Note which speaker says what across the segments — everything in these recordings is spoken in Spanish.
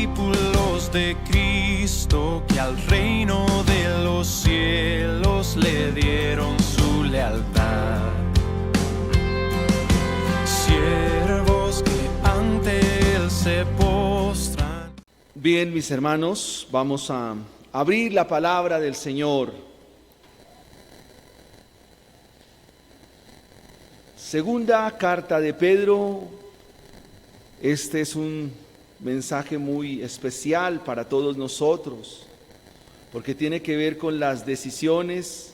Speaker 1: discípulos de Cristo que al reino de los cielos le dieron su lealtad. Siervos que ante Él se postran.
Speaker 2: Bien, mis hermanos, vamos a abrir la palabra del Señor. Segunda carta de Pedro. Este es un mensaje muy especial para todos nosotros, porque tiene que ver con las decisiones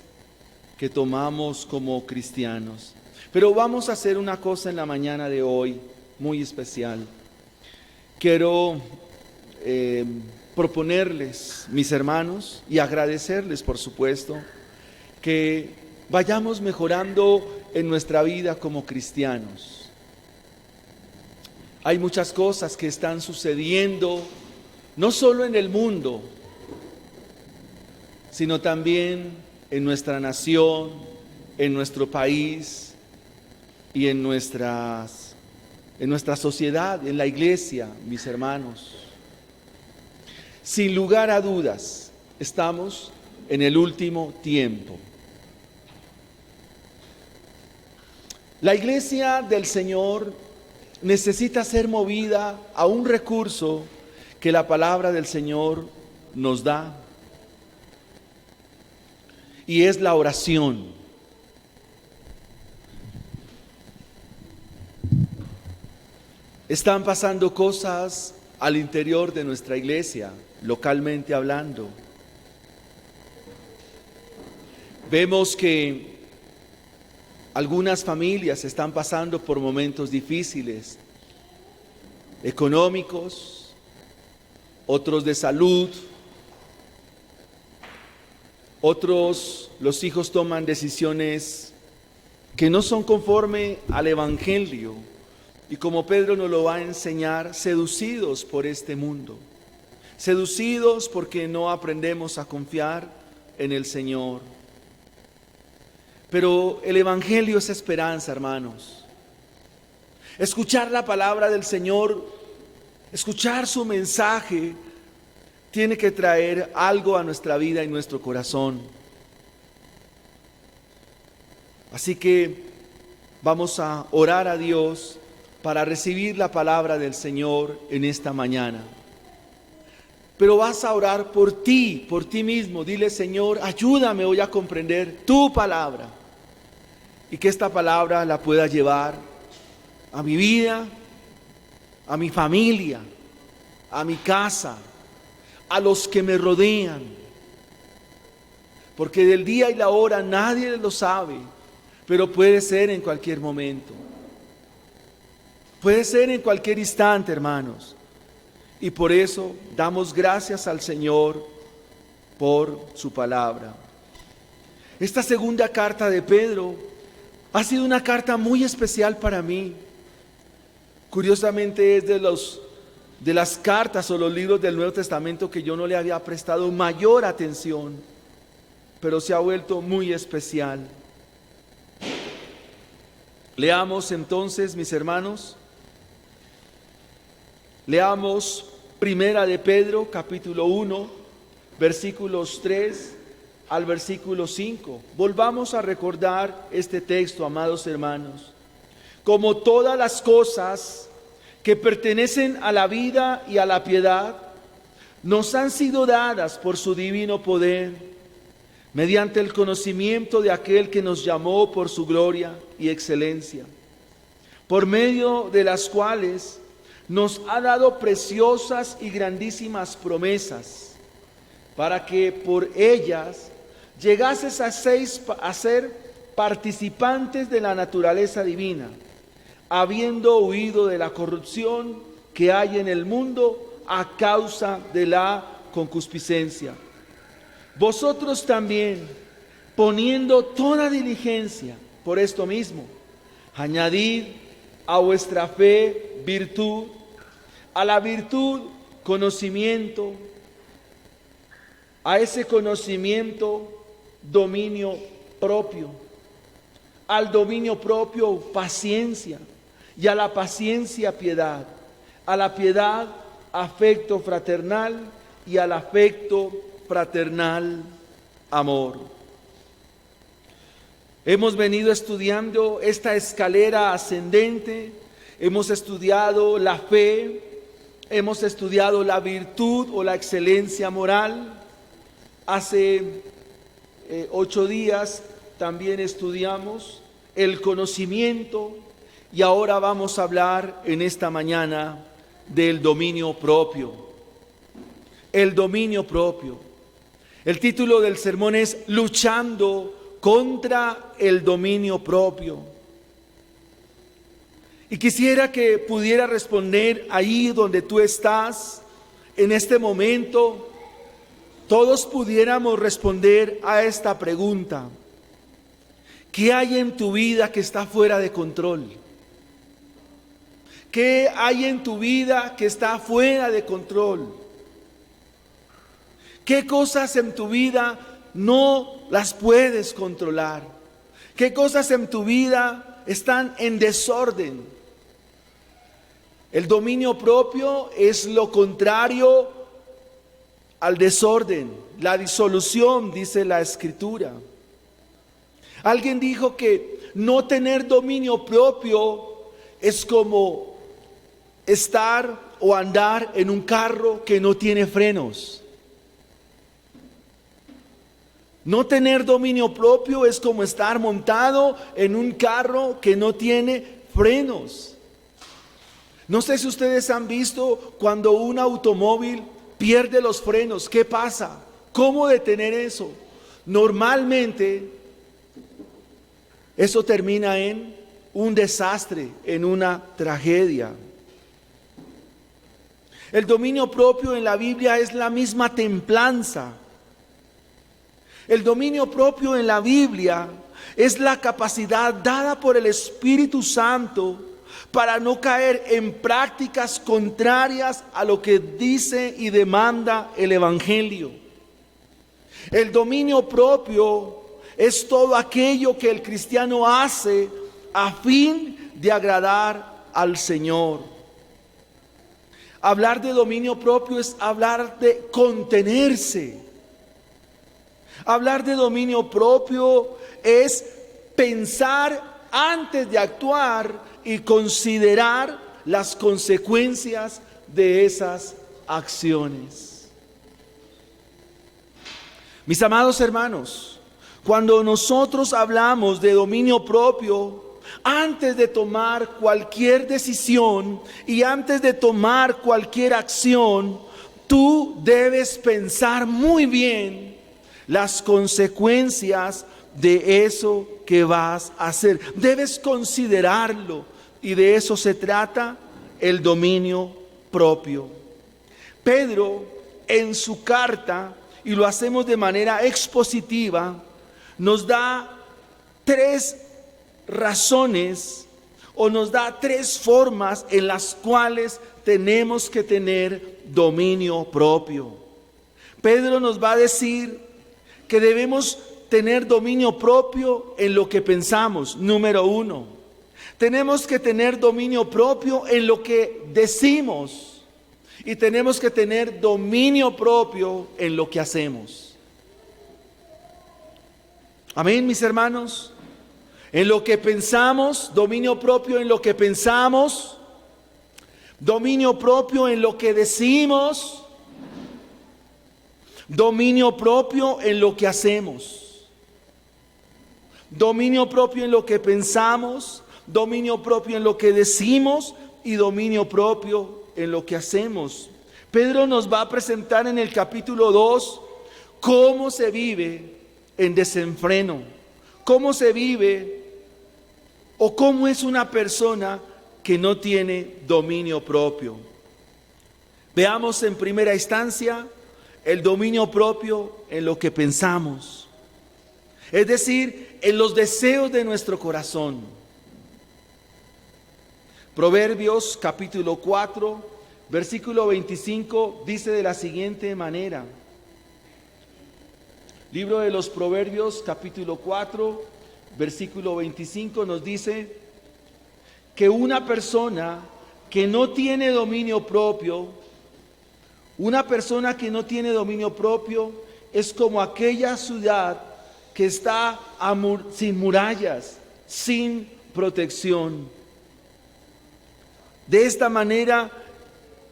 Speaker 2: que tomamos como cristianos. Pero vamos a hacer una cosa en la mañana de hoy muy especial. Quiero proponerles, mis hermanos, y agradecerles, por supuesto, que vayamos mejorando en nuestra vida como cristianos. Hay muchas cosas que están sucediendo, no solo en el mundo, sino también en nuestra nación, en nuestro país y en nuestra sociedad, en la iglesia, mis hermanos. Sin lugar a dudas, estamos en el último tiempo. La iglesia del Señor necesita ser movida a un recurso que la palabra del Señor nos da, y es la oración. Están pasando cosas al interior de nuestra iglesia, localmente hablando. Vemos que algunas familias están pasando por momentos difíciles, económicos, otros de salud, otros, los hijos toman decisiones que no son conforme al Evangelio, y como Pedro nos lo va a enseñar, seducidos por este mundo, seducidos porque no aprendemos a confiar en el Señor. Pero el Evangelio es esperanza, hermanos. Escuchar la palabra del Señor, escuchar su mensaje, tiene que traer algo a nuestra vida y nuestro corazón. Así que vamos a orar a Dios para recibir la palabra del Señor en esta mañana. Pero vas a orar por ti mismo. Dile: Señor, ayúdame hoy a comprender tu palabra, y que esta palabra la pueda llevar a mi vida, a mi familia, a mi casa, a los que me rodean. Porque del día y la hora nadie lo sabe, pero puede ser en cualquier momento. Puede ser en cualquier instante, hermanos. Y por eso damos gracias al Señor por su palabra. Esta segunda carta de Pedro ha sido una carta muy especial para mí. Curiosamente es de las cartas o los libros del Nuevo Testamento que yo no le había prestado mayor atención, pero se ha vuelto muy especial. Leamos entonces, mis hermanos, leamos Primera de Pedro, capítulo 1, versículos 3 al versículo 5. Volvamos a recordar este texto, amados hermanos. Como todas las cosas que pertenecen a la vida y a la piedad, nos han sido dadas por su divino poder, mediante el conocimiento de aquel que nos llamó por su gloria y excelencia, por medio de las cuales nos ha dado preciosas y grandísimas promesas, para que por ellas llegases a ser participantes de la naturaleza divina, habiendo huido de la corrupción que hay en el mundo a causa de la concupiscencia. Vosotros también, poniendo toda diligencia por esto mismo, añadid a vuestra fe virtud, a la virtud conocimiento, a ese conocimiento dominio propio, al dominio propio paciencia, y a la paciencia piedad, a la piedad afecto fraternal y al afecto fraternal amor. Hemos venido estudiando esta escalera ascendente, hemos estudiado la fe, hemos estudiado la virtud o la excelencia moral. Hace 8 días también estudiamos el conocimiento y ahora vamos a hablar en esta mañana del dominio propio. El dominio propio. El título del sermón es Luchando contra el dominio propio. Y quisiera que pudiera responder ahí donde tú estás, en este momento, todos pudiéramos responder a esta pregunta. ¿Qué hay en tu vida que está fuera de control? ¿Qué hay en tu vida que está fuera de control? ¿Qué cosas en tu vida no las puedes controlar? ¿Qué cosas en tu vida están en desorden? El dominio propio es lo contrario al desorden, la disolución, dice la Escritura. Alguien dijo que no tener dominio propio es como estar o andar en un carro que no tiene frenos. No tener dominio propio es como estar montado en un carro que no tiene frenos. No sé si ustedes han visto cuando un automóvil pierde los frenos, ¿qué pasa? ¿Cómo detener eso? Normalmente eso termina en un desastre, en una tragedia. El dominio propio en la Biblia es la misma templanza. El dominio propio en la Biblia es la capacidad dada por el Espíritu Santo para no caer en prácticas contrarias a lo que dice y demanda el Evangelio. El dominio propio es todo aquello que el cristiano hace a fin de agradar al Señor. Hablar de dominio propio es hablar de contenerse. Hablar de dominio propio es pensar antes de actuar y considerar las consecuencias de esas acciones. Mis amados hermanos, cuando nosotros hablamos de dominio propio, antes de tomar cualquier decisión y antes de tomar cualquier acción, tú debes pensar muy bien las consecuencias de eso que vas a hacer. Debes considerarlo y de eso se trata el dominio propio. Pedro en su carta, y lo hacemos de manera expositiva, nos da 3 razones o nos da 3 formas en las cuales tenemos que tener dominio propio. Pedro nos va a decir que debemos tener dominio propio en lo que pensamos. Número 1, tenemos que tener dominio propio en lo que decimos y tenemos que tener dominio propio en lo que hacemos. Amén, mis hermanos. En lo que pensamos, dominio propio en lo que pensamos, dominio propio en lo que decimos, dominio propio en lo que hacemos. Dominio propio en lo que pensamos, dominio propio en lo que decimos y dominio propio en lo que hacemos. Pedro nos va a presentar en el capítulo 2 cómo se vive en desenfreno, cómo se vive o cómo es una persona que no tiene dominio propio. Veamos en primera instancia el dominio propio en lo que pensamos, es decir, en los deseos de nuestro corazón. Proverbios capítulo 4, versículo 25 dice de la siguiente manera. Libro de los Proverbios capítulo 4, versículo 25 nos dice que una persona que no tiene dominio propio Una persona que no tiene dominio propio es como aquella ciudad que está sin murallas, sin protección. De esta manera,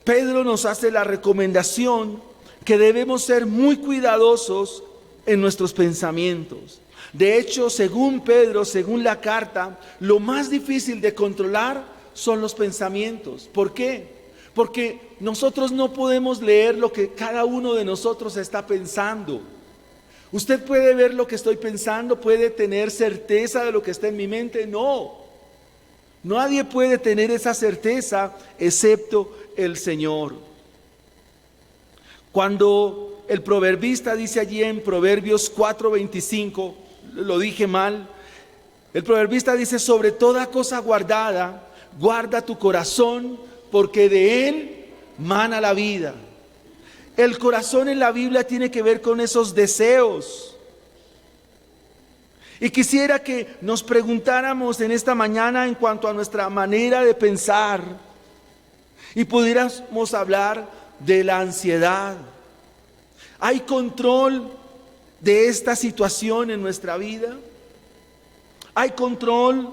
Speaker 2: Pedro nos hace la recomendación que debemos ser muy cuidadosos en nuestros pensamientos. De hecho, según Pedro, según la carta, lo más difícil de controlar son los pensamientos. ¿Por qué? Porque nosotros no podemos leer lo que cada uno de nosotros está pensando. Usted puede ver lo que estoy pensando, puede tener certeza de lo que está en mi mente. No, nadie puede tener esa certeza excepto el Señor. Cuando el proverbista dice allí en Proverbios 4:25, lo dije mal, el proverbista dice: sobre toda cosa guardada, guarda tu corazón, porque de él mana la vida. El corazón en la Biblia tiene que ver con esos deseos. Y quisiera que nos preguntáramos en esta mañana en cuanto a nuestra manera de pensar y pudiéramos hablar de la ansiedad. ¿Hay control de esta situación en nuestra vida? ¿Hay control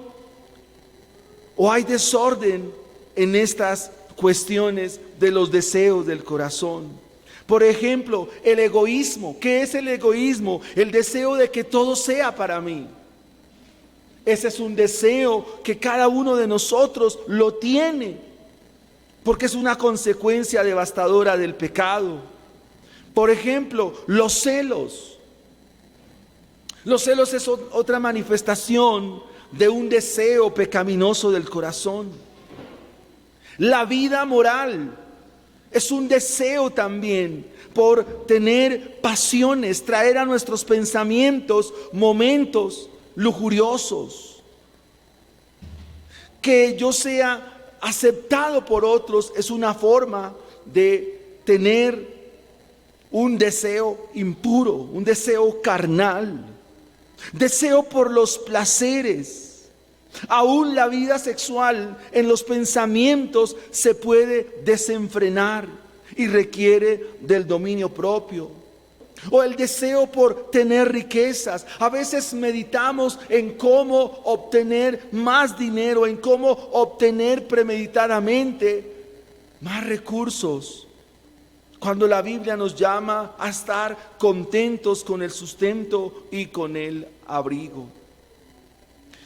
Speaker 2: o hay desorden en estas cuestiones de los deseos del corazón? Por ejemplo, el egoísmo. ¿Qué es el egoísmo? El deseo de que todo sea para mí. Ese es un deseo que cada uno de nosotros lo tiene, porque es una consecuencia devastadora del pecado. Por ejemplo, los celos. Los celos es otra manifestación de un deseo pecaminoso del corazón. La vida moral es un deseo también por tener pasiones, traer a nuestros pensamientos momentos lujuriosos. Que yo sea aceptado por otros es una forma de tener un deseo impuro, un deseo carnal, deseo por los placeres. Aún la vida sexual en los pensamientos se puede desenfrenar y requiere del dominio propio. O el deseo por tener riquezas. A veces meditamos en cómo obtener más dinero, en cómo obtener premeditadamente más recursos, cuando la Biblia nos llama a estar contentos con el sustento y con el abrigo.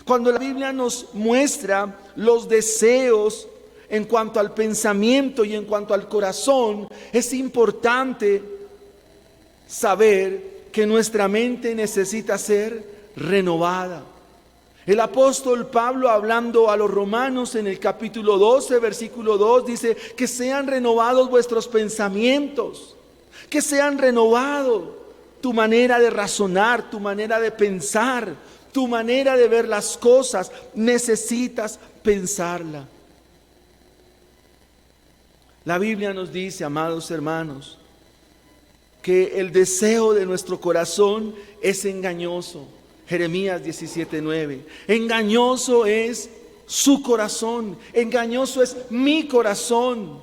Speaker 2: Cuando la Biblia nos muestra los deseos en cuanto al pensamiento y en cuanto al corazón, es importante saber que nuestra mente necesita ser renovada. El apóstol Pablo, hablando a los romanos en el capítulo 12, versículo 2, dice: que sean renovados vuestros pensamientos, que sean renovados tu manera de razonar, tu manera de pensar, tu manera de ver las cosas. Necesitas pensarla. La Biblia nos dice, amados hermanos, que el deseo de nuestro corazón es engañoso. Jeremías 17:9. Engañoso es su corazón, engañoso es mi corazón.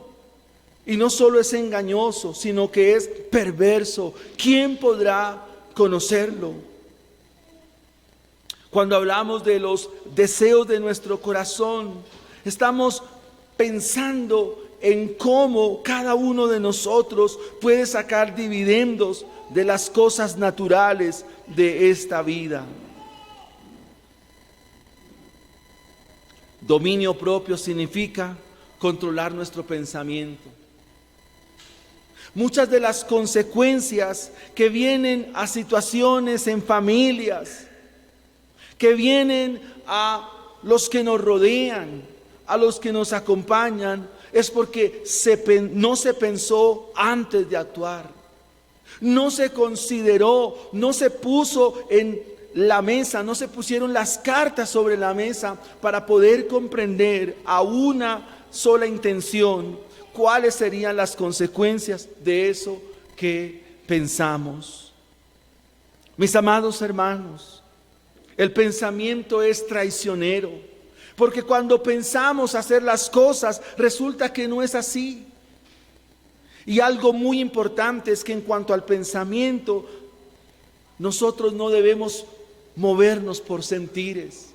Speaker 2: Y no solo es engañoso, sino que es perverso. ¿Quién podrá conocerlo? Cuando hablamos de los deseos de nuestro corazón, estamos pensando en cómo cada uno de nosotros puede sacar dividendos de las cosas naturales de esta vida. Dominio propio significa controlar nuestro pensamiento. Muchas de las consecuencias que vienen a situaciones en familias, que vienen a los que nos rodean, a los que nos acompañan, es porque no se pensó antes de actuar. No se consideró, no se puso en la mesa, no se pusieron las cartas sobre la mesa para poder comprender a una sola intención cuáles serían las consecuencias de eso que pensamos. Mis amados hermanos, el pensamiento es traicionero, porque cuando pensamos hacer las cosas resulta que no es así. Y algo muy importante es que en cuanto al pensamiento, nosotros no debemos movernos por sentires.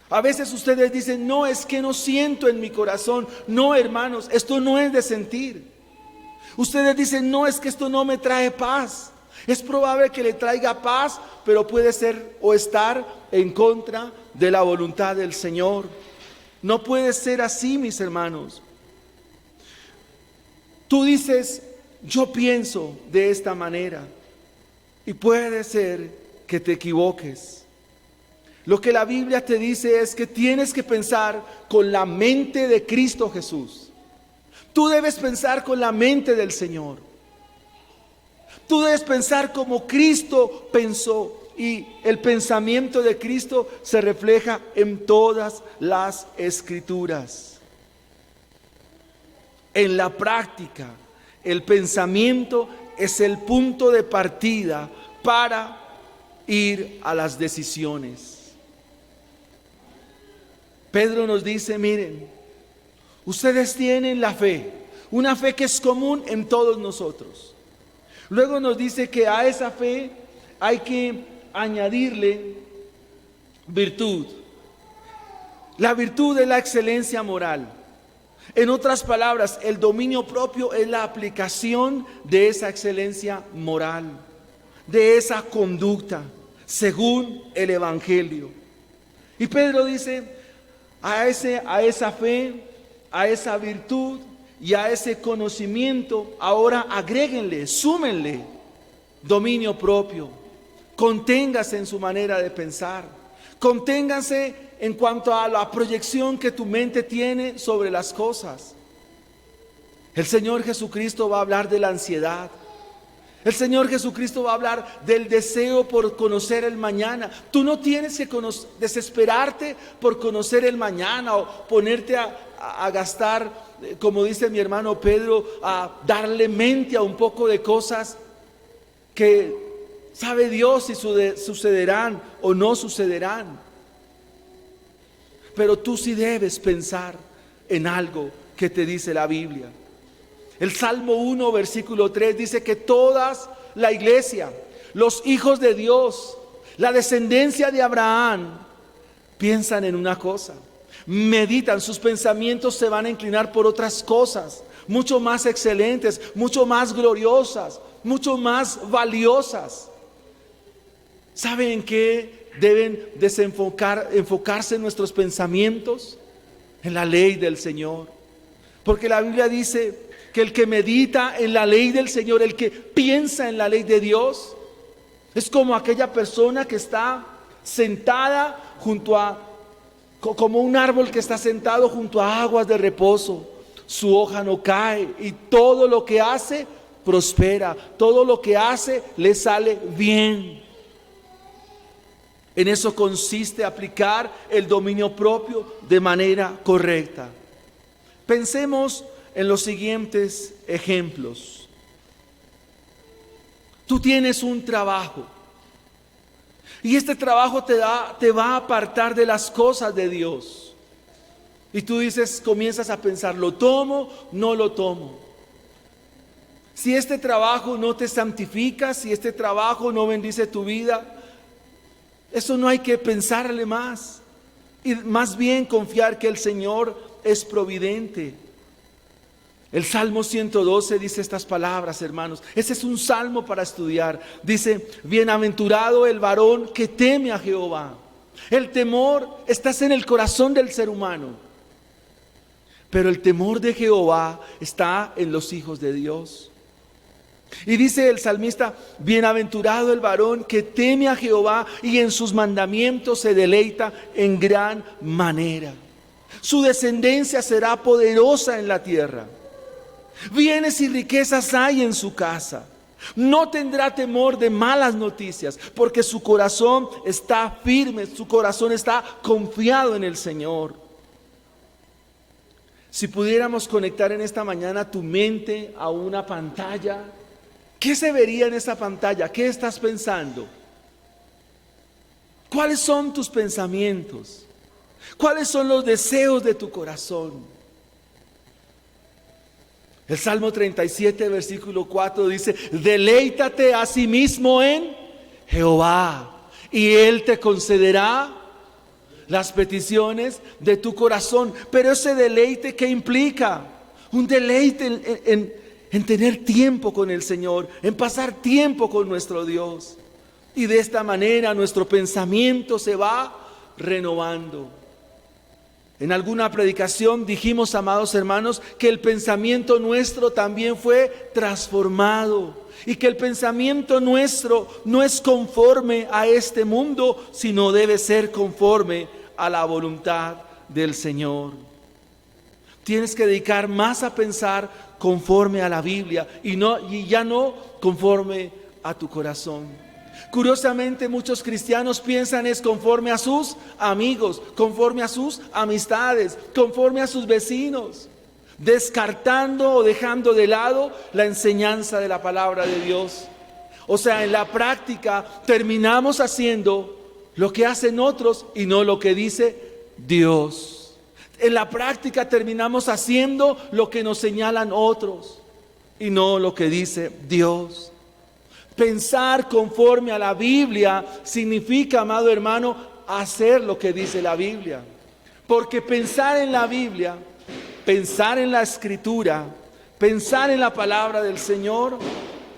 Speaker 2: A veces ustedes dicen, no, es que no siento en mi corazón. No, hermanos, esto no es de sentir. Ustedes dicen, no, es que esto no me trae paz. Es probable que le traiga paz, pero puede ser o estar en contra de la voluntad del Señor. No puede ser así, mis hermanos. Tú dices, yo pienso de esta manera, y puede ser que te equivoques. Lo que la Biblia te dice es que tienes que pensar con la mente de Cristo Jesús. Tú debes pensar con la mente del Señor. Tú debes pensar como Cristo pensó. Y el pensamiento de Cristo se refleja en todas las Escrituras. En la práctica, el pensamiento es el punto de partida para ir a las decisiones. Pedro nos dice, miren, ustedes tienen la fe, una fe que es común en todos nosotros. Luego nos dice que a esa fe hay que añadirle virtud. La virtud es la excelencia moral. En otras palabras, el dominio propio es la aplicación de esa excelencia moral, de esa conducta, según el Evangelio. Y Pedro dice, a esa fe, a esa virtud y a ese conocimiento, ahora agréguenle, súmenle dominio propio. Conténgase en su manera de pensar. Conténganse en cuanto a la proyección que tu mente tiene sobre las cosas. El Señor Jesucristo va a hablar de la ansiedad. El Señor Jesucristo va a hablar del deseo por conocer el mañana. Tú no tienes que desesperarte por conocer el mañana o ponerte a gastar, como dice mi hermano Pedro, a darle mente a un poco de cosas que sabe Dios si sucederán o no sucederán. Pero tú sí debes pensar en algo que te dice la Biblia. El Salmo 1, versículo 3 dice que toda la iglesia, los hijos de Dios, la descendencia de Abraham, piensan en una cosa, meditan, sus pensamientos se van a inclinar por otras cosas, mucho más excelentes, mucho más gloriosas, mucho más valiosas. ¿Saben en qué deben enfocarse nuestros pensamientos? En la ley del Señor. Porque la Biblia dice que el que medita en la ley del Señor, el que piensa en la ley de Dios, es como aquella persona que está sentada como un árbol que está sentado junto a aguas de reposo. Su hoja no cae y todo lo que hace prospera, todo lo que hace le sale bien. En eso consiste aplicar el dominio propio de manera correcta. Pensemos en los siguientes ejemplos. Tú tienes un trabajo y este trabajo te va a apartar de las cosas de Dios. Y tú comienzas a pensar, ¿lo tomo? ¿No lo tomo? Si este trabajo no te santifica, si este trabajo no bendice tu vida, eso no hay que pensarle más. Y más bien confiar que el Señor es providente. El Salmo 112 dice estas palabras, hermanos. Ese es un salmo para estudiar. Dice, bienaventurado el varón que teme a Jehová. El temor está en el corazón del ser humano, pero el temor de Jehová está en los hijos de Dios. Y dice el salmista, bienaventurado el varón que teme a Jehová y en sus mandamientos se deleita en gran manera. Su descendencia será poderosa en la tierra. Bienes y riquezas hay en su casa. No tendrá temor de malas noticias, porque su corazón está firme, su corazón está confiado en el Señor. Si pudiéramos conectar en esta mañana tu mente a una pantalla, ¿qué se vería en esa pantalla? ¿Qué estás pensando? ¿Cuáles son tus pensamientos? ¿Cuáles son los deseos de tu corazón? El Salmo 37, versículo 4 dice: deleítate a sí mismo en Jehová, y Él te concederá las peticiones de tu corazón. Pero ese deleite, ¿qué implica? Un deleite en tener tiempo con el Señor, en pasar tiempo con nuestro Dios. Y de esta manera nuestro pensamiento se va renovando. En alguna predicación dijimos, amados hermanos, que el pensamiento nuestro también fue transformado y que el pensamiento nuestro no es conforme a este mundo, sino debe ser conforme a la voluntad del Señor. Tienes que dedicar más a pensar conforme a la Biblia y ya no conforme a tu corazón. Curiosamente, muchos cristianos piensan es conforme a sus amigos, conforme a sus amistades, conforme a sus vecinos, descartando o dejando de lado la enseñanza de la palabra de Dios. O sea, en la práctica terminamos haciendo lo que hacen otros y no lo que dice Dios. En la práctica terminamos haciendo lo que nos señalan otros y no lo que dice Dios. Pensar conforme a la Biblia significa, amado hermano, hacer lo que dice la Biblia. Porque pensar en la Biblia, pensar en la Escritura, pensar en la palabra del Señor,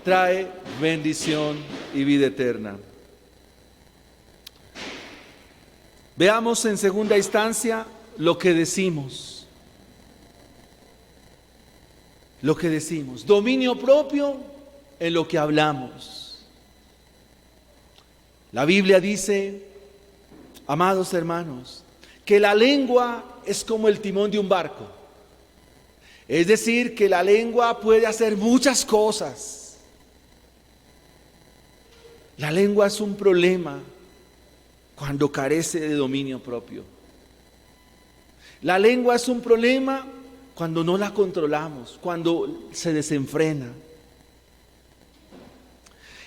Speaker 2: trae bendición y vida eterna. Veamos en segunda instancia lo que decimos. Lo que decimos. Dominio propio en lo que hablamos. La Biblia dice, amados hermanos, que la lengua es como el timón de un barco. Es decir, que la lengua puede hacer muchas cosas. La lengua es un problema cuando carece de dominio propio. La lengua es un problema cuando no la controlamos, cuando se desenfrena.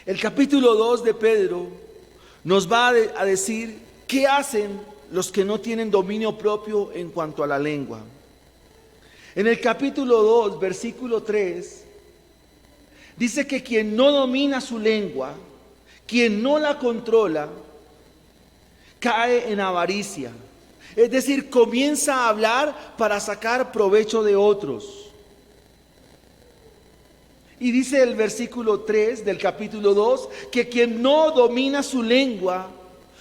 Speaker 2: El capítulo 2 de Pedro nos va a decir qué hacen los que no tienen dominio propio en cuanto a la lengua. En el capítulo 2, versículo 3, dice que quien no domina su lengua, quien no la controla, cae en avaricia. Es decir, comienza a hablar para sacar provecho de otros. Y dice el versículo 3 del capítulo 2, que quien no domina su lengua,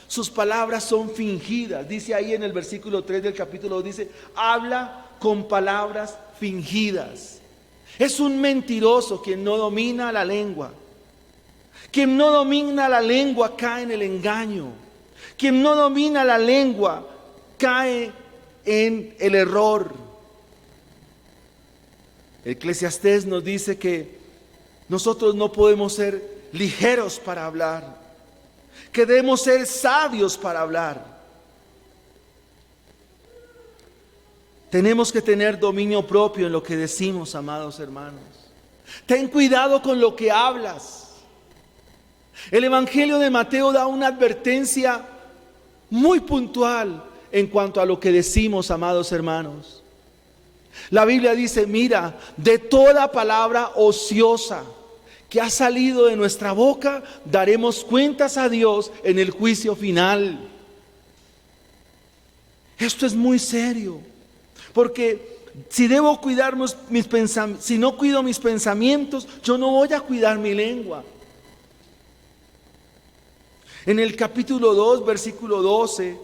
Speaker 2: sus palabras son fingidas. Dice ahí en el versículo 3 del capítulo 2, dice, habla con palabras fingidas. Es un mentiroso quien no domina la lengua. Quien no domina la lengua cae en el engaño. Quien no domina la lengua cae en el error. Eclesiastés nos dice que nosotros no podemos ser ligeros para hablar, que debemos ser sabios para hablar. Tenemos que tener dominio propio en lo que decimos, amados hermanos. Ten cuidado con lo que hablas. El Evangelio de Mateo da una advertencia muy puntual en cuanto a lo que decimos, amados hermanos. La Biblia dice, mira, de toda palabra ociosa que ha salido de nuestra boca, daremos cuentas a Dios en el juicio final. Esto es muy serio, porque si debo cuidar mis pensamientos, si no cuido mis pensamientos, yo no voy a cuidar mi lengua. En el capítulo 2, versículo 12,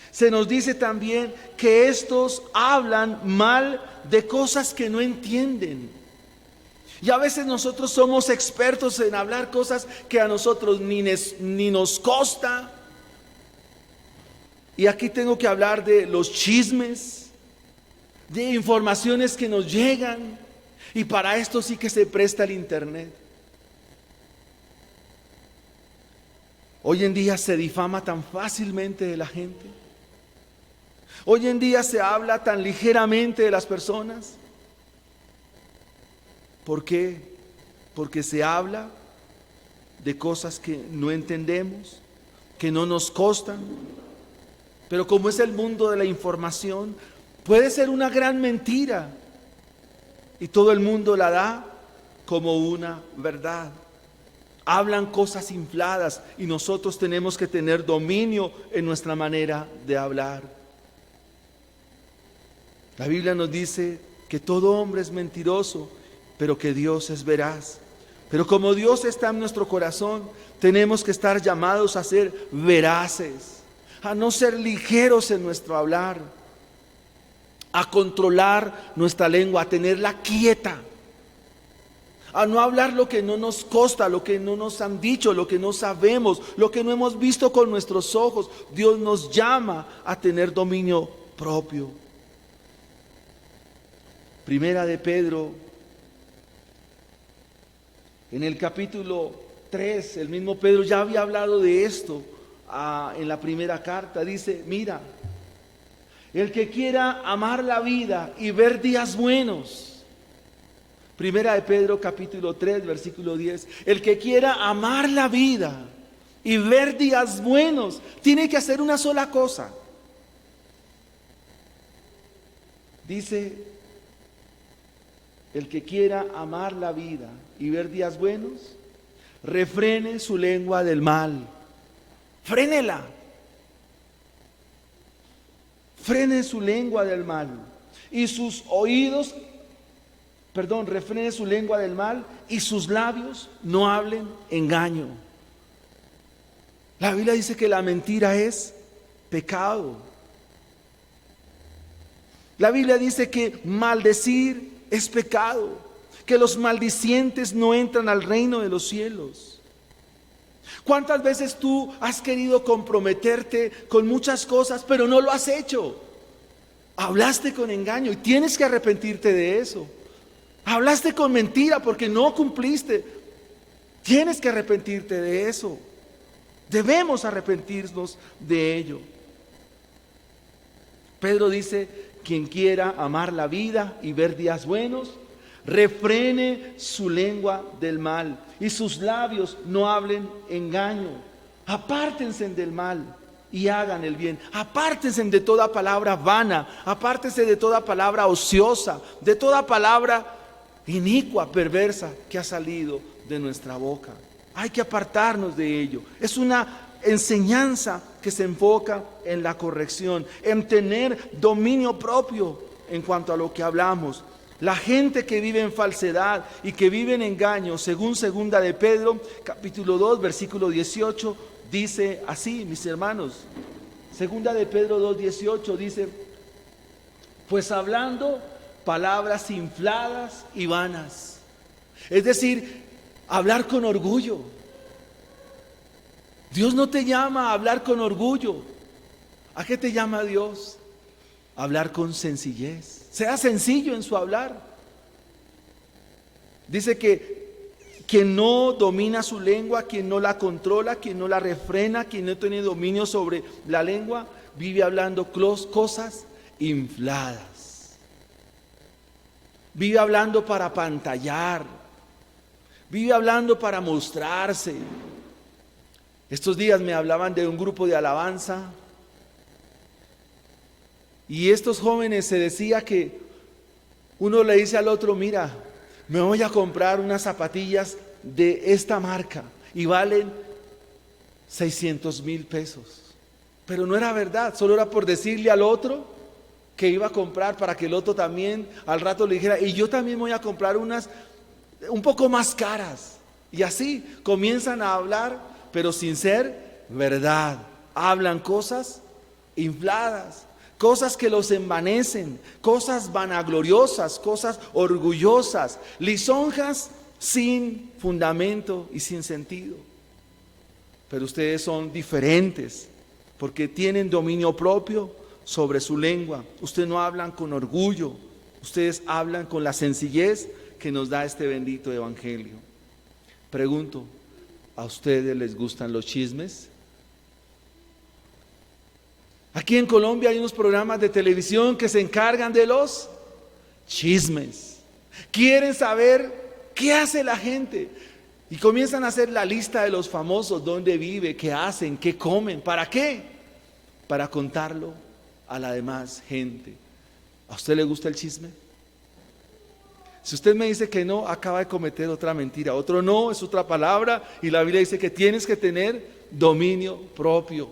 Speaker 2: se nos dice también que estos hablan mal de cosas que no entienden. Y a veces nosotros somos expertos en hablar cosas que a nosotros ni nos consta. Y aquí tengo que hablar de los chismes, de informaciones que nos llegan. Y para esto sí que se presta el internet. Hoy en día se difama tan fácilmente de la gente. Hoy en día se habla tan ligeramente de las personas. ¿Por qué? Porque se habla de cosas que no entendemos, que no nos costan. Pero como es el mundo de la información, puede ser una gran mentira. y todo el mundo la da como una verdad. Hablan cosas infladas y nosotros tenemos que tener dominio en nuestra manera de hablar. La Biblia nos dice que todo hombre es mentiroso, pero que Dios es veraz. Pero como Dios está en nuestro corazón, tenemos que estar llamados a ser veraces, a no ser ligeros en nuestro hablar, a controlar nuestra lengua, a tenerla quieta, a no hablar lo que no nos consta, lo que no nos han dicho, lo que no sabemos, lo que no hemos visto con nuestros ojos. Dios nos llama a tener dominio propio. Primera de Pedro, en el capítulo 3, el mismo Pedro ya había hablado de esto en la primera carta. Dice, mira, el que quiera amar la vida y ver días buenos. Primera de Pedro capítulo 3, versículo 10. El que quiera amar la vida y ver días buenos, tiene que hacer una sola cosa. Dice, el que quiera amar la vida y ver días buenos, refrene su lengua del mal. Frénela. Frene su lengua del mal. Y sus oídos, refrene su lengua del mal y sus labios no hablen engaño. La Biblia dice que la mentira es pecado. La Biblia dice que maldecir es pecado, que los maldicientes no entran al reino de los cielos. ¿Cuántas veces tú has querido comprometerte con muchas cosas, pero no lo has hecho? Hablaste con engaño y tienes que arrepentirte de eso. Hablaste con mentira porque no cumpliste. Tienes que arrepentirte de eso. Debemos arrepentirnos de ello. Pedro dice, quien quiera amar la vida y ver días buenos, refrene su lengua del mal y sus labios no hablen engaño. Apártense del mal y hagan el bien. Apártense de toda palabra vana, apártense de toda palabra ociosa, de toda palabra inicua, perversa que ha salido de nuestra boca. Hay que apartarnos de ello. Es una enseñanza que se enfoca en la corrección, en tener dominio propio en cuanto a lo que hablamos. La gente que vive en falsedad y que vive en engaño, según segunda de Pedro, capítulo 2, versículo 18, dice así, mis hermanos. Segunda de Pedro 2, 18 dice, pues hablando palabras infladas y vanas. Es decir, hablar con orgullo. Dios no te llama a hablar con orgullo. ¿A qué te llama Dios? A hablar con sencillez. Sea sencillo en su hablar. Dice que quien no domina su lengua, quien no la controla, quien no la refrena, quien no tiene dominio sobre la lengua, vive hablando cosas infladas. Vive hablando para apantallar. Vive hablando para mostrarse. Estos días me hablaban de un grupo de alabanza y estos jóvenes se decía que uno le dice al otro, mira, me voy a comprar unas zapatillas de esta marca y valen 600,000 pesos. Pero no era verdad, solo era por decirle al otro que iba a comprar para que el otro también al rato le dijera, y yo también voy a comprar unas un poco más caras. Y así comienzan a hablar, pero sin ser verdad. Hablan cosas infladas, cosas que los envanecen, cosas vanagloriosas, cosas orgullosas, lisonjas sin fundamento y sin sentido. Pero ustedes son diferentes porque tienen dominio propio sobre su lengua. Ustedes no hablan con orgullo, ustedes hablan con la sencillez que nos da este bendito evangelio. Pregunto, ¿a ustedes les gustan los chismes? Aquí en Colombia hay unos programas de televisión que se encargan de los chismes. Quieren saber qué hace la gente y comienzan a hacer la lista de los famosos, dónde vive, qué hacen, qué comen, ¿para qué? Para contarlo a la demás gente. ¿A usted le gusta el chisme? Si usted me dice que no, acaba de cometer otra mentira. Otro no es otra palabra y la Biblia dice que tienes que tener dominio propio.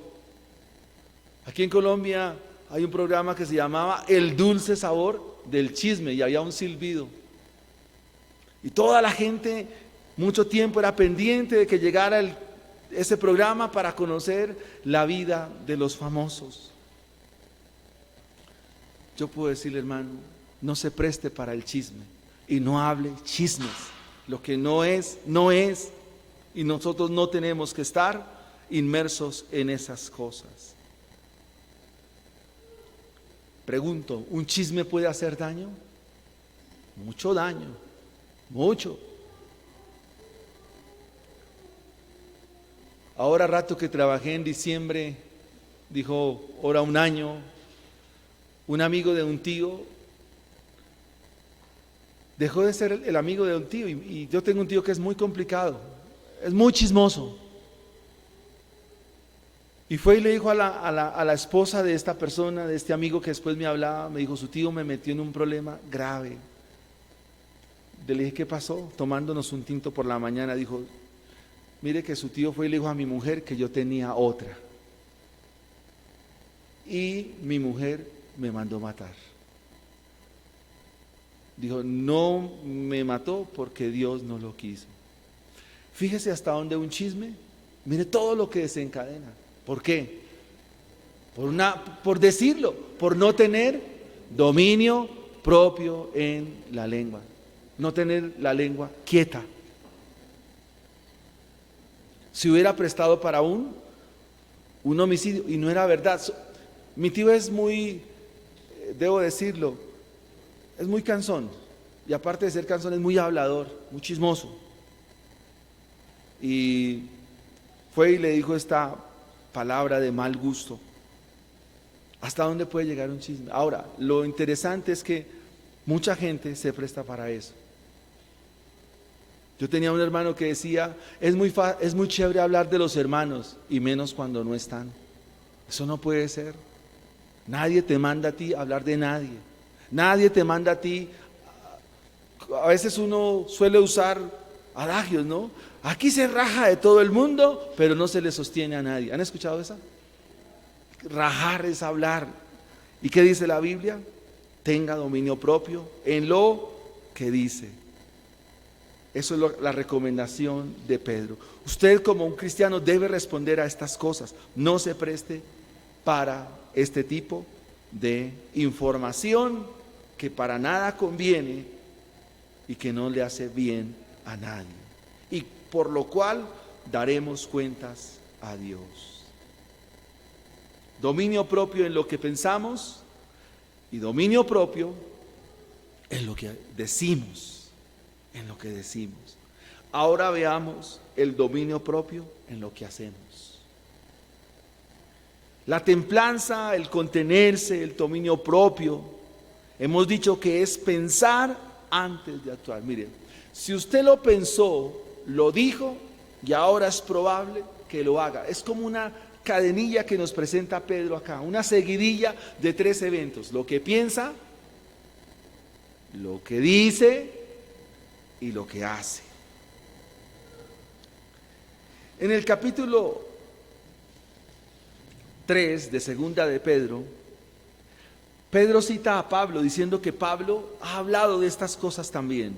Speaker 2: Aquí en Colombia hay un programa que se llamaba El Dulce Sabor del Chisme y había un silbido. Y toda la gente mucho tiempo era pendiente de que llegara ese programa para conocer la vida de los famosos. Yo puedo decirle, hermano, no se preste para el chisme y no hable chismes. Lo que no es, no es. Y nosotros no tenemos que estar inmersos en esas cosas. Pregunto, ¿un chisme puede hacer daño? Mucho daño, mucho. Ahora rato que trabajé en diciembre, dijo, ahora un año, un amigo de un tío dejó de ser el amigo de un tío y yo tengo un tío que es muy complicado, es muy chismoso. Y fue y le dijo a la esposa de esta persona, de este amigo que después me hablaba, me dijo, su tío me metió en un problema grave. Le dije, ¿qué pasó? Tomándonos un tinto por la mañana, dijo, mire que su tío fue y le dijo a mi mujer que yo tenía otra. Y mi mujer me mandó matar. Dijo, no me mató porque Dios no lo quiso. Fíjese hasta dónde un chisme, mire todo lo que desencadena. ¿Por qué? Por decirlo, por no tener dominio propio en la lengua, no tener la lengua quieta. Si hubiera prestado para un homicidio y no era verdad. Mi tío es muy, debo decirlo, es muy cansón y aparte de ser cansón es muy hablador, muy chismoso. Y fue y le dijo esta palabra de mal gusto. ¿Hasta dónde puede llegar un chisme? Ahora, lo interesante es que mucha gente se presta para eso. Yo tenía un hermano que decía, es muy chévere hablar de los hermanos y menos cuando no están. Eso no puede ser. Nadie te manda a ti a hablar de nadie. Nadie te manda a ti. A veces uno suele usar adagios, ¿no? Aquí se raja de todo el mundo, pero no se le sostiene a nadie. ¿Han escuchado esa? Rajar es hablar. ¿Y qué dice la Biblia? Tenga dominio propio en lo que dice. Eso es la recomendación de Pedro. Usted como un cristiano debe responder a estas cosas. No se preste para este tipo de información que para nada conviene y que no le hace bien a nadie. Y por lo cual daremos cuentas a Dios. Dominio propio en lo que pensamos y dominio propio en lo que decimos, en lo que decimos. Ahora veamos el dominio propio en lo que hacemos. La templanza, el contenerse, el dominio propio, hemos dicho que es pensar antes de actuar. Miren, si usted lo pensó, lo dijo y ahora es probable que lo haga. Es como una cadenilla que nos presenta Pedro acá, una seguidilla de 3 eventos: lo que piensa, lo que dice y lo que hace. En el capítulo 3 de segunda de Pedro, Pedro cita a Pablo diciendo que Pablo ha hablado de estas cosas también.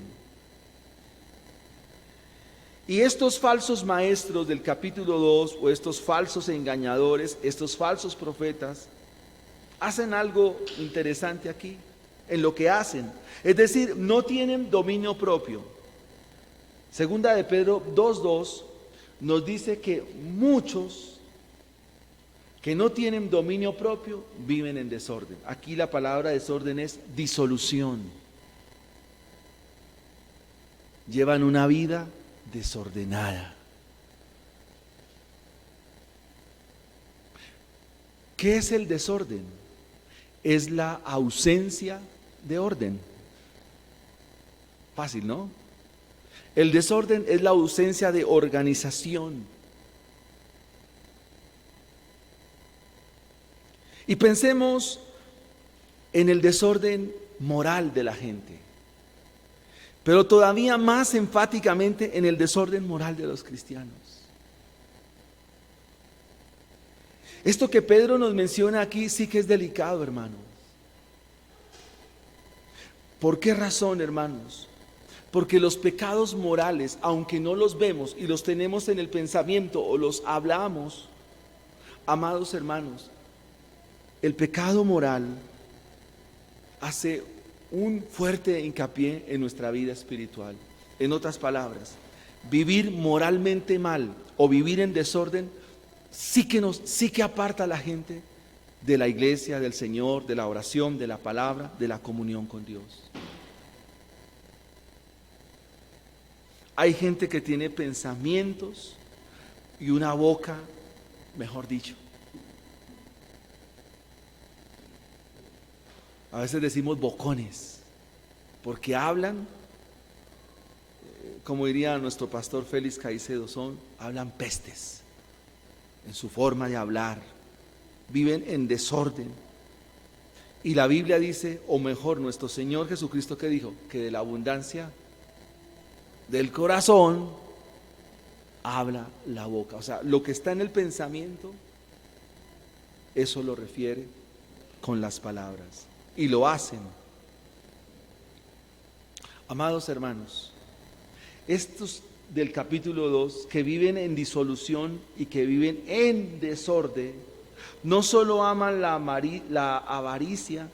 Speaker 2: Y estos falsos maestros del capítulo 2, o estos falsos engañadores, estos falsos profetas, hacen algo interesante aquí, en lo que hacen. Es decir, no tienen dominio propio. Segunda de Pedro 2:2 nos dice que muchos que no tienen dominio propio viven en desorden. Aquí la palabra desorden es disolución. Llevan una vida desordenada. ¿Qué es el desorden? Es la ausencia de orden. Fácil, ¿no? El desorden es la ausencia de organización. Y pensemos en el desorden moral de la gente. pero todavía más enfáticamente en el desorden moral de los cristianos. Esto que Pedro nos menciona aquí sí que es delicado, hermanos. ¿Por qué razón, hermanos? Porque los pecados morales, aunque no los vemos y los tenemos en el pensamiento o los hablamos, amados hermanos, el pecado moral hace un fuerte hincapié en nuestra vida espiritual. En otras palabras, vivir moralmente mal o vivir en desorden sí que aparta a la gente de la iglesia, del Señor, de la oración, de la palabra, de la comunión con Dios. Hay gente que tiene pensamientos y una boca, mejor dicho. A veces decimos bocones, porque hablan, como diría nuestro pastor Félix Caicedo, hablan pestes en su forma de hablar, viven en desorden. Y la Biblia dice, o mejor, nuestro Señor Jesucristo, que dijo, que de la abundancia del corazón habla la boca. O sea, lo que está en el pensamiento, eso lo refiere con las palabras. Y lo hacen. Amados hermanos, estos del capítulo 2 que viven en disolución y que viven en desorden, no solo aman la avaricia,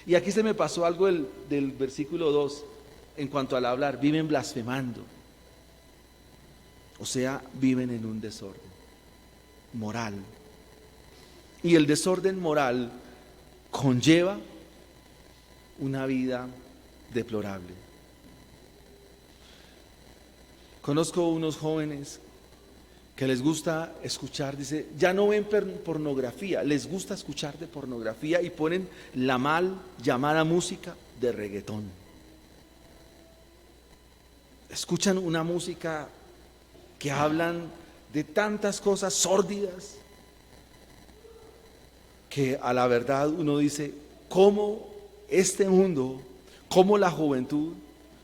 Speaker 2: y aquí se me pasó algo del versículo 2 en cuanto al hablar, viven blasfemando, o sea, viven en un desorden moral. Y el desorden moral conlleva una vida deplorable. Conozco unos jóvenes que les gusta escuchar, dice, ya no ven pornografía, les gusta escuchar de pornografía y ponen la mal llamada música de reggaetón. Escuchan una música que hablan de tantas cosas sórdidas que a la verdad uno dice, ¿cómo este mundo, cómo la juventud,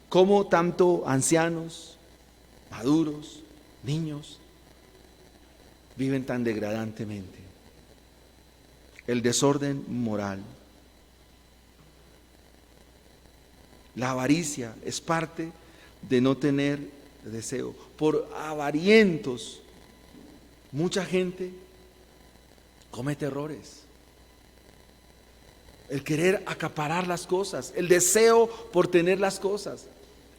Speaker 2: cómo tanto ancianos, maduros, niños, viven tan degradantemente? El desorden moral. La avaricia es parte de no tener deseo. Por avarientos, mucha gente comete errores. El querer acaparar las cosas, el deseo por tener las cosas.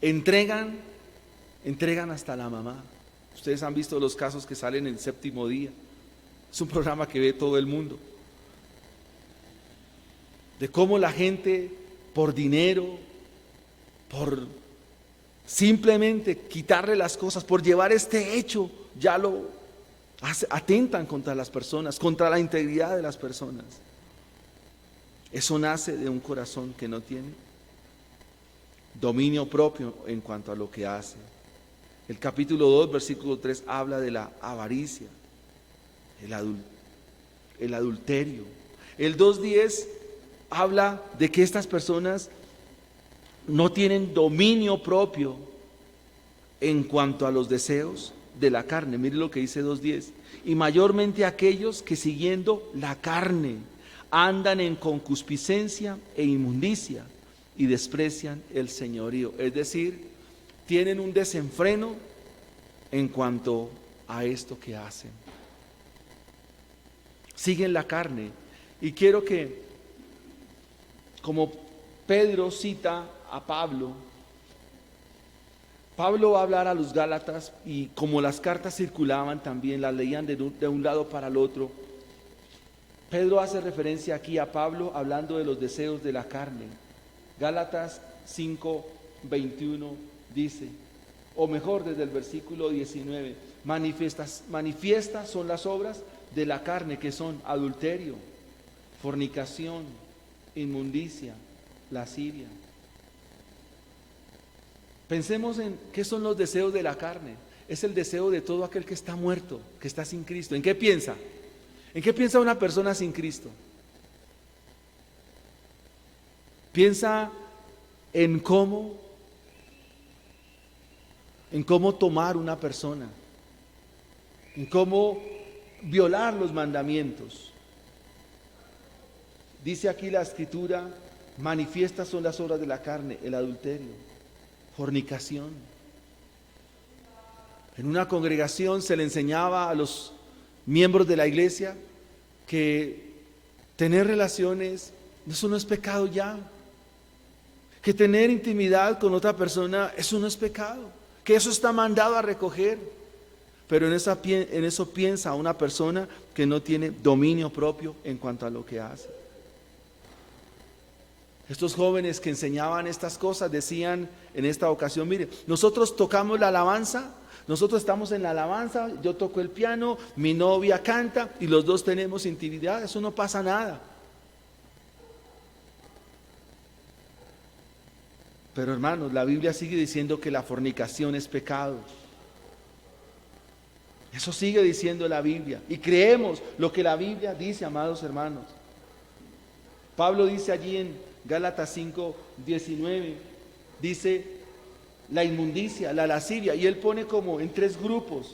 Speaker 2: Entregan hasta la mamá. Ustedes han visto los casos que salen en Séptimo Día. Es un programa que ve todo el mundo. De cómo la gente por dinero, por simplemente quitarle las cosas, por llevar este hecho, ya lo atentan contra las personas, contra la integridad de las personas. Eso nace de un corazón que no tiene dominio propio en cuanto a lo que hace. El capítulo 2, versículo 3 habla de la avaricia, el adulterio. El 2:10 habla de que estas personas no tienen dominio propio en cuanto a los deseos de la carne. Mire lo que dice 2:10. Y mayormente aquellos que siguiendo la carne andan en concupiscencia e inmundicia y desprecian el señorío. Es decir, tienen un desenfreno en cuanto a esto que hacen. Siguen la carne. Y quiero que, como Pedro cita a Pablo va a hablar a los Gálatas, y como las cartas circulaban también, las leían de un lado para el otro. Pedro hace referencia aquí a Pablo hablando de los deseos de la carne. Gálatas 5:21 dice, o mejor desde el versículo 19, manifiestas son las obras de la carne, que son adulterio, fornicación, inmundicia, lascivia. Pensemos en qué son los deseos de la carne. Es el deseo de todo aquel que está muerto, que está sin Cristo. ¿En qué piensa? ¿En qué piensa una persona sin Cristo? Piensa en cómo en cómo tomar una persona, en cómo violar los mandamientos. Dice aquí la Escritura, manifiestas son las obras de la carne, el adulterio, fornicación. En una congregación se le enseñaba a los miembros de la iglesia que tener relaciones, eso no es pecado ya. Que tener intimidad con otra persona, eso no es pecado. Que eso está mandado a recoger. Pero en eso piensa una persona que no tiene dominio propio en cuanto a lo que hace. Estos jóvenes que enseñaban estas cosas decían en esta ocasión, mire, nosotros tocamos la alabanza, nosotros estamos en la alabanza, yo toco el piano, mi novia canta y los dos tenemos intimidad, eso no pasa nada. Pero hermanos, la Biblia sigue diciendo que la fornicación es pecado. Eso sigue diciendo la Biblia. Y creemos lo que la Biblia dice, amados hermanos. Pablo dice allí en Gálatas 5:19, dice la inmundicia, la lascivia, y él pone como en 3 grupos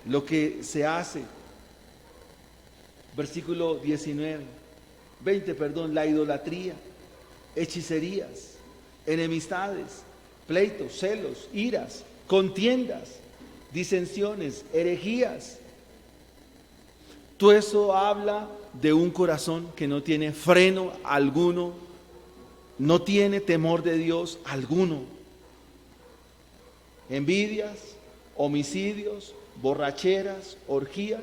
Speaker 2: lo que se hace. Versículo 20, la idolatría, hechicerías, enemistades, pleitos, celos, iras, contiendas, disensiones, herejías. Todo eso habla de un corazón que no tiene freno alguno, no tiene temor de Dios alguno. Envidias, homicidios, borracheras, orgías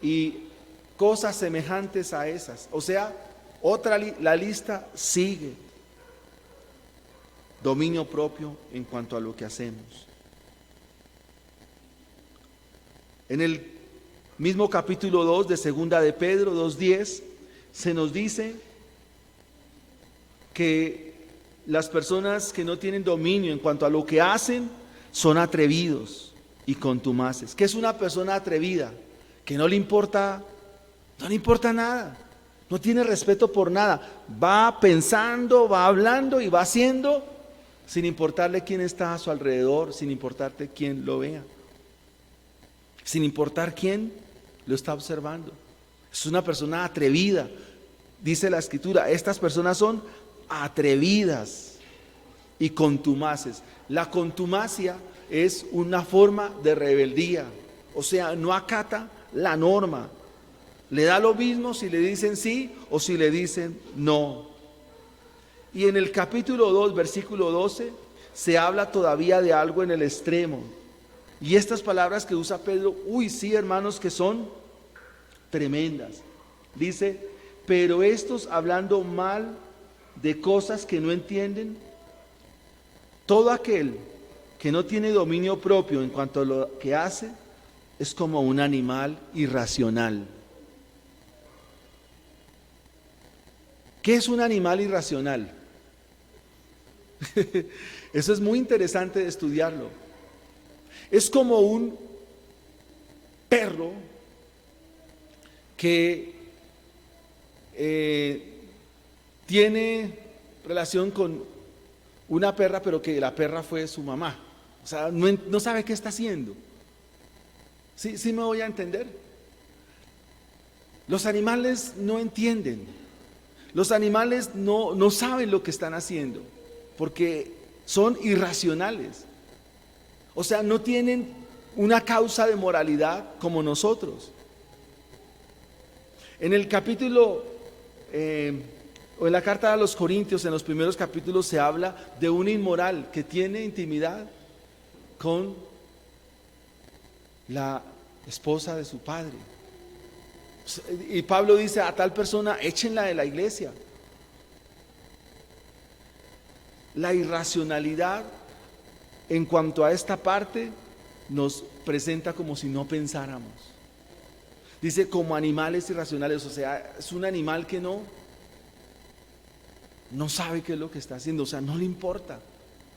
Speaker 2: y cosas semejantes a esas. O sea, la lista sigue. Dominio propio en cuanto a lo que hacemos. En el mismo capítulo 2 de segunda de Pedro 2:10 se nos dice que las personas que no tienen dominio en cuanto a lo que hacen son atrevidos y contumaces. ¿Qué es una persona atrevida? Que no le importa nada, no tiene respeto por nada, va pensando, va hablando y va haciendo sin importarle quién está a su alrededor, sin importarle quién lo vea, sin importar quién lo está observando. Es una persona atrevida. Dice la Escritura, estas personas son atrevidas y contumaces. La contumacia es una forma de rebeldía, o sea, no acata la norma. Le da lo mismo si le dicen sí o si le dicen no. Y en el capítulo 2, versículo 12, se habla todavía de algo en el extremo. Y estas palabras que usa Pedro, sí, hermanos, que son tremendas. Dice, pero estos hablando mal de cosas que no entienden, todo aquel que no tiene dominio propio en cuanto a lo que hace, es como un animal irracional. ¿Qué es un animal irracional? Eso es muy interesante de estudiarlo. Es como un perro que tiene relación con una perra, pero que la perra fue su mamá. O sea, no sabe qué está haciendo. ¿Sí me voy a entender? Los animales no entienden. Los animales no saben lo que están haciendo, porque son irracionales. O sea, no tienen una causa de moralidad como nosotros. En el capítulo, o en la carta a los Corintios, en los primeros capítulos se habla de un inmoral que tiene intimidad con la esposa de su padre. Y Pablo dice a tal persona, échenla de la iglesia. La irracionalidad en cuanto a esta parte nos presenta como si no pensáramos. Dice como animales irracionales, o sea, es un animal que no sabe qué es lo que está haciendo, o sea, no le importa,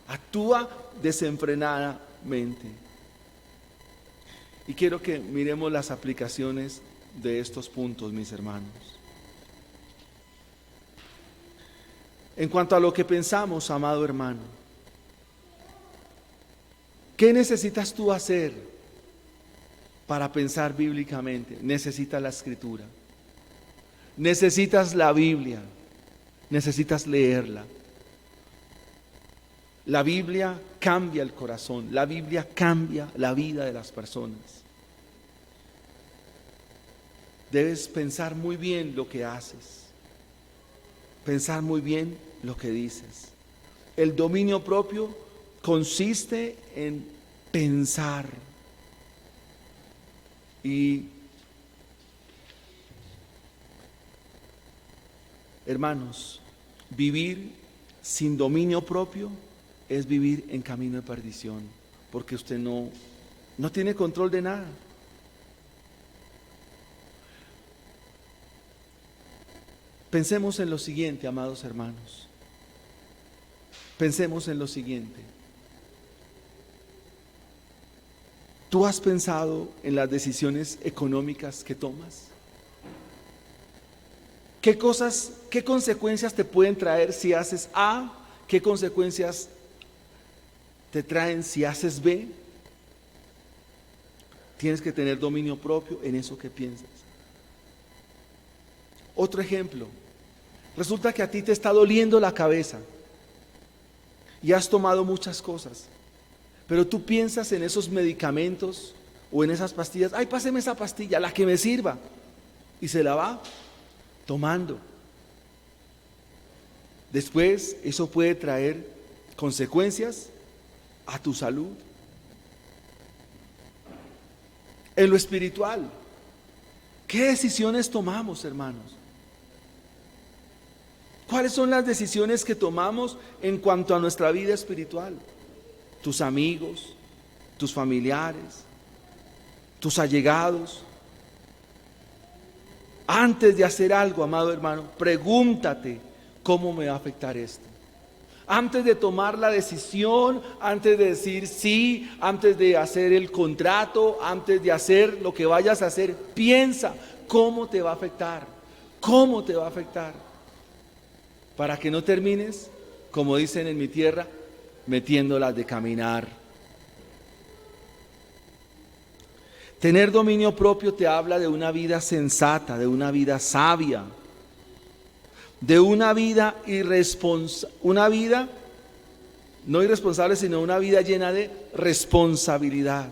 Speaker 2: actúa desenfrenadamente. Y quiero que miremos las aplicaciones de estos puntos, mis hermanos. En cuanto a lo que pensamos, amado hermano, ¿Qué necesitas tú hacer para pensar bíblicamente? Necesitas la Escritura, necesitas la Biblia, necesitas leerla. La Biblia cambia el corazón, la Biblia cambia la vida de las personas. Debes pensar muy bien lo que haces, pensar muy bien lo que dices. El dominio propio consiste en pensar. Y hermanos, vivir sin dominio propio es vivir en camino de perdición, porque usted no tiene control de nada. Pensemos en lo siguiente, amados hermanos. Pensemos en lo siguiente. ¿Tú has pensado en las decisiones económicas que tomas? ¿Qué consecuencias te pueden traer si haces A? ¿Qué consecuencias te traen si haces B? Tienes que tener dominio propio en eso que piensas. Otro ejemplo. Resulta que a ti te está doliendo la cabeza y has tomado muchas cosas, pero tú piensas en esos medicamentos o en esas pastillas. Ay, páseme esa pastilla, la que me sirva, y se la va tomando. Después eso puede traer consecuencias a tu salud. En lo espiritual, ¿qué decisiones tomamos, hermanos? ¿Cuáles son las decisiones que tomamos en cuanto a nuestra vida espiritual? Tus amigos, tus familiares, tus allegados. Antes de hacer algo, amado hermano, pregúntate, ¿cómo me va a afectar esto? Antes de tomar la decisión, antes de decir sí, antes de hacer el contrato, antes de hacer lo que vayas a hacer, piensa cómo te va a afectar, cómo te va a afectar, para que no termines, como dicen en mi tierra, metiéndolas de caminar. Tener dominio propio te habla de una vida sensata, de una vida sabia, de una vida no irresponsable, sino una vida llena de responsabilidad.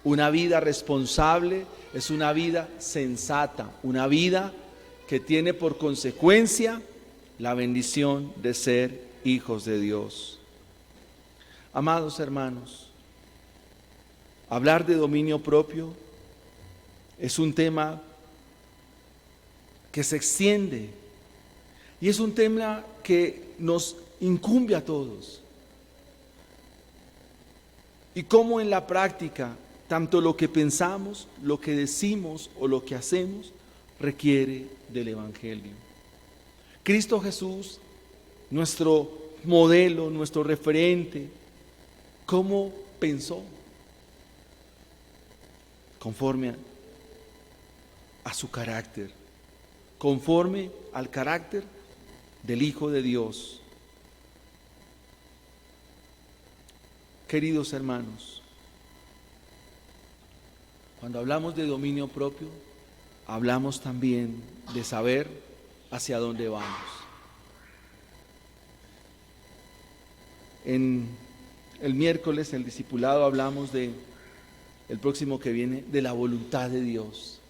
Speaker 2: Una vida responsable es una vida sensata, una vida que tiene por consecuencia la bendición de ser hijos de Dios. Amados hermanos, hablar de dominio propio es un tema que se extiende y es un tema que nos incumbe a todos. Y cómo en la práctica, tanto lo que pensamos, lo que decimos o lo que hacemos requiere del Evangelio. Cristo Jesús, nuestro modelo, nuestro referente, ¿cómo pensó? Conforme a su carácter, conforme al carácter del Hijo de Dios. Queridos hermanos, cuando hablamos de dominio propio, hablamos también de saber hacia dónde vamos. En el miércoles, en el discipulado, hablamos el próximo que viene, de la voluntad de Dios.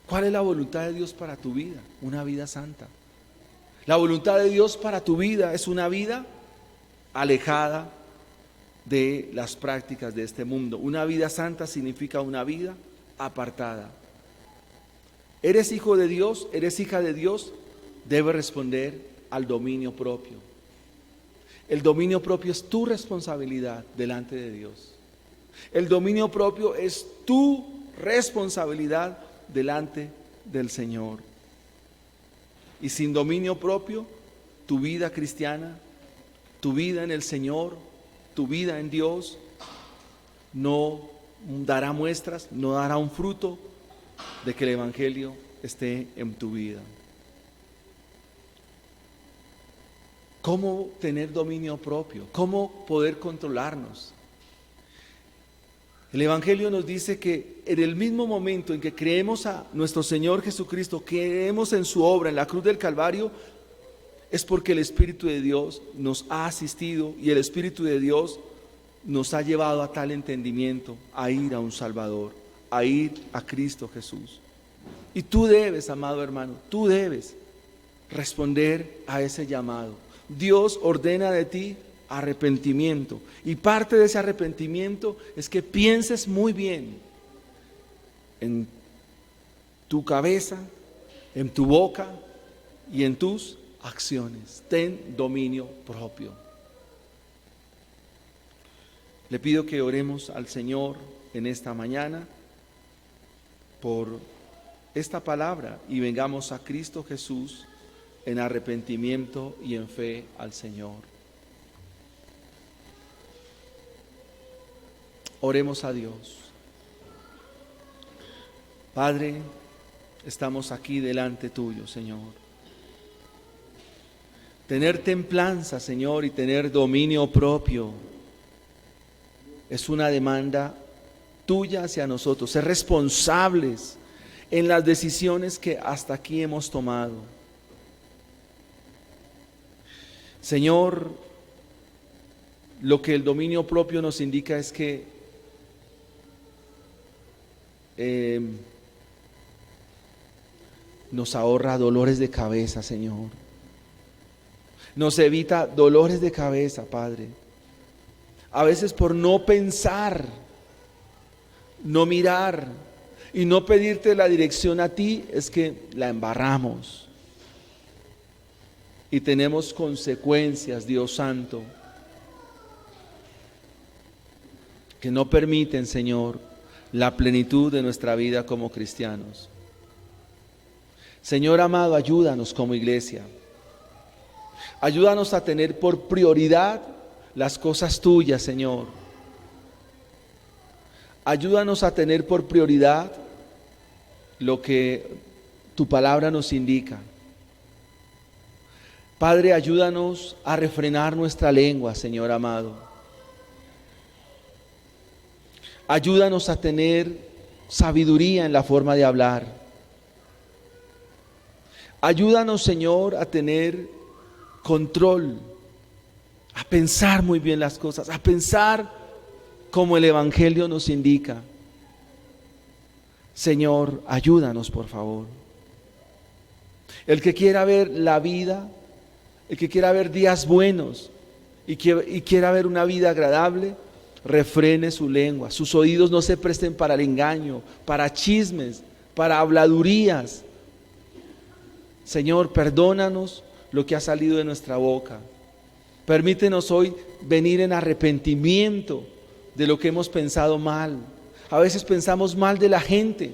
Speaker 2: ¿Cuál es la voluntad de Dios para tu vida? Una vida santa. La voluntad de Dios para tu vida es una vida alejada de las prácticas de este mundo. Una vida santa significa una vida apartada. ¿Eres hijo de Dios? ¿Eres hija de Dios? Debes responder al dominio propio. El dominio propio es tu responsabilidad delante de Dios. El dominio propio es tu responsabilidad delante del Señor. Y sin dominio propio, tu vida cristiana, tu vida en el Señor, tu vida en Dios, no dará muestras, no dará un fruto de que el Evangelio esté en tu vida. cómo tener dominio propio, cómo poder controlarnos. El Evangelio nos dice que en el mismo momento en que creemos a nuestro Señor Jesucristo, creemos en su obra en la cruz del Calvario, es porque el Espíritu de Dios nos ha asistido y el Espíritu de Dios nos ha llevado a tal entendimiento, a ir a un Salvador, a ir a Cristo Jesús. Y tú debes, amado hermano, tú debes responder a ese llamado. Dios ordena de ti arrepentimiento, y parte de ese arrepentimiento es que pienses muy bien en tu cabeza, en tu boca y en tus acciones. Ten dominio propio. Le pido que oremos al Señor en esta mañana por esta palabra y vengamos a Cristo Jesús en arrepentimiento y en fe al Señor. Oremos a Dios. Padre, estamos aquí delante tuyo, Señor. Tener templanza, Señor, y tener dominio propio es una demanda tuya hacia nosotros. Ser responsables en las decisiones que hasta aquí hemos tomado. Señor, lo que el dominio propio nos indica es que nos ahorra dolores de cabeza, Señor. Nos evita dolores de cabeza, Padre. A veces por no pensar, no mirar y no pedirte la dirección a ti, es que la embarramos. Y tenemos consecuencias, Dios Santo, que no permiten, Señor, la plenitud de nuestra vida como cristianos. Señor amado, ayúdanos como iglesia. Ayúdanos a tener por prioridad las cosas tuyas, Señor. Ayúdanos a tener por prioridad lo que tu palabra nos indica. Padre, ayúdanos a refrenar nuestra lengua, Señor amado. Ayúdanos a tener sabiduría en la forma de hablar. Ayúdanos, Señor, a tener control, a pensar muy bien las cosas, a pensar como el Evangelio nos indica. Señor, ayúdanos, por favor. El que quiera ver la vida, el que quiera ver días buenos y quiera ver una vida agradable, refrene su lengua, sus oídos no se presten para el engaño, para chismes, para habladurías. Señor, perdónanos lo que ha salido de nuestra boca. Permítenos hoy venir en arrepentimiento de lo que hemos pensado mal. A veces pensamos mal de la gente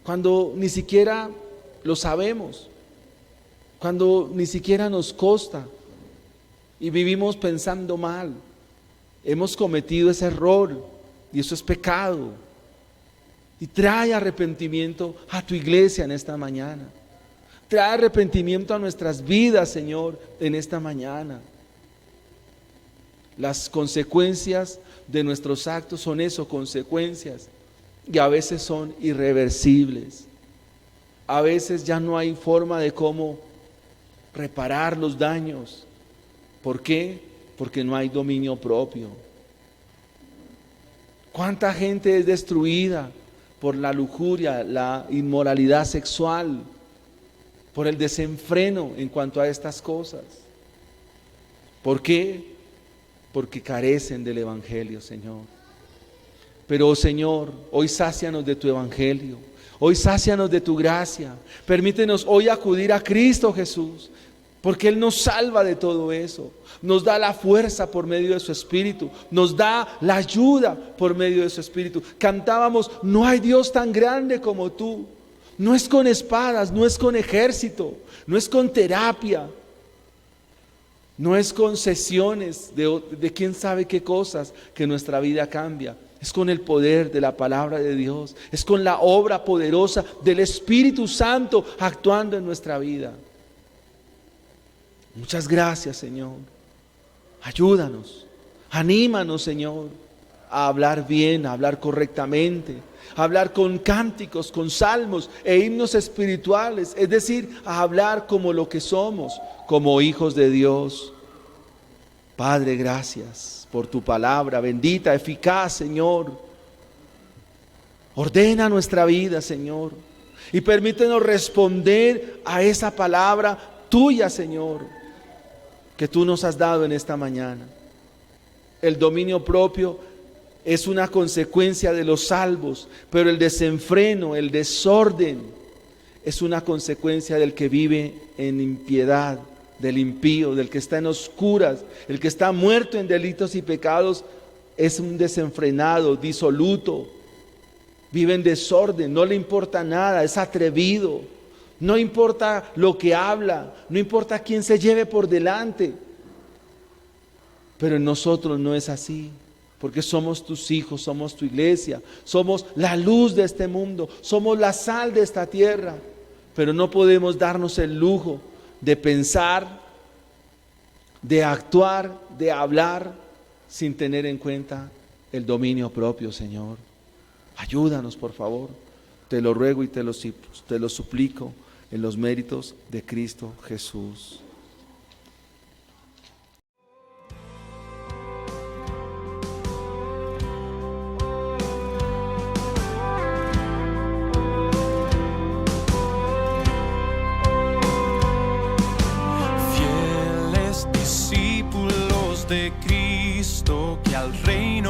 Speaker 2: cuando ni siquiera lo sabemos, cuando ni siquiera nos consta y vivimos pensando mal. Hemos cometido ese error y eso es pecado. Y trae arrepentimiento a tu iglesia en esta mañana. Trae arrepentimiento a nuestras vidas, Señor, en esta mañana. Las consecuencias de nuestros actos son eso, consecuencias. Y a veces son irreversibles. A veces ya no hay forma de cómo reparar los daños. ¿Por qué? Porque no hay dominio propio. ¿Cuánta gente es destruida por la lujuria, la inmoralidad sexual, por el desenfreno en cuanto a estas cosas? ¿Por qué? Porque carecen del Evangelio, Señor. Pero, Señor, hoy sácianos de tu Evangelio, hoy sácianos de tu gracia. Permítenos hoy acudir a Cristo Jesús, porque Él nos salva de todo eso, nos da la fuerza por medio de su Espíritu, nos da la ayuda por medio de su Espíritu. Cantábamos, no hay Dios tan grande como tú. No es con espadas, no es con ejército, no es con terapia, no es con sesiones de quién sabe qué cosas que nuestra vida cambia. Es con el poder de la palabra de Dios, es con la obra poderosa del Espíritu Santo actuando en nuestra vida. Muchas gracias, Señor. Ayúdanos, anímanos, Señor, a hablar bien, a hablar correctamente, a hablar con cánticos, con salmos e himnos espirituales, es decir, a hablar como lo que somos, como hijos de Dios. Padre, gracias por tu palabra bendita, eficaz, Señor. Ordena nuestra vida, Señor, y permítenos responder a esa palabra tuya, Señor, que tú nos has dado en esta mañana. El dominio propio es una consecuencia de los salvos, pero el desenfreno, el desorden, es una consecuencia del que vive en impiedad, del impío, del que está en oscuras, el que está muerto en delitos y pecados, es un desenfrenado, disoluto, vive en desorden, no le importa nada, es atrevido, no importa lo que habla, no importa quién se lleve por delante. Pero en nosotros no es así, porque somos tus hijos, somos tu iglesia, somos la luz de este mundo, somos la sal de esta tierra, pero no podemos darnos el lujo de pensar, de actuar, de hablar sin tener en cuenta el dominio propio, Señor. Ayúdanos, por favor, te lo ruego y te lo suplico en los méritos de Cristo Jesús.
Speaker 1: Fieles discípulos de Cristo que al reino